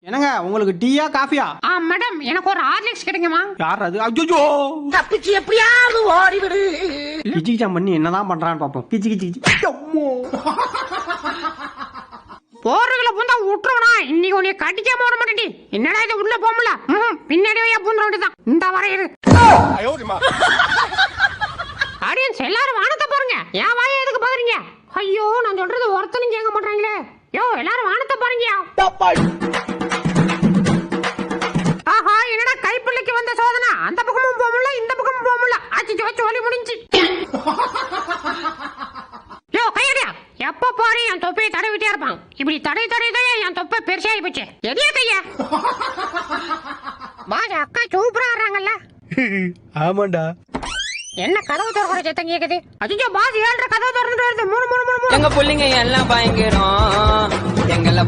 என்னங்க உங்களுக்கு டீயா காஃபியா? மேடம் எனக்கு ஒரு ஹார்லிக்ஸ் கிடைக்குமா? யார் அது? ஐயோ தப்பிச்சு எப்படியாவது ஓடிவிடு. கிச்சிக்கிச்சாம் பண்ணி என்னதான் பண்றான்னு பாப்போம். கிச்சி கிச்சி கிச்சி. போறதுல பூந்தா விட்டுருவனா? இன்னைக்கு உன்னை கட்டிக்காம வர மாட்டேடி. என்னடா இது உள்ள போகல? பின்னாடியே பூந்துட வேண்டியதான். இந்த வரையிரு ஆடியன்ஸ் எல்லாரும் வானத்தை பாருங்க. என் வாயை எதுக்கு பாக்குறீங்க? ஐயோ நான் சொல்றது ஒருத்தனும் கேட்க மாட்டாங்களே. யோ எல்லாரும் வானத்தை பாருங்க. ஆஹா என்னடா கைப்பிள்ளைக்கு வந்த சோதனை. அந்த பக்கமும் போகல இந்த பக்கமும் போகல. ஆச்சு வச்சு ஒலி முடிஞ்சு. யோ கையடியா எப்ப பாரு என் தொப்பையை தடவிட்டே இருப்பான். இப்படி தடை என் தொப்பை பெருசாகி போச்சு. எதையா கையா பாஜா அக்கா சூப்பரா ஆடுறாங்கல்ல. ஆமாண்டா. என்ன கதவு திறக்கிற சத்தம் கேக்குது? அஜிஜோ பாஸ் 7:30 கதவு திறந்துட்டு வருது. 3 எங்க புள்ளிங்க எல்லாம் பயங்கரம். எங்கள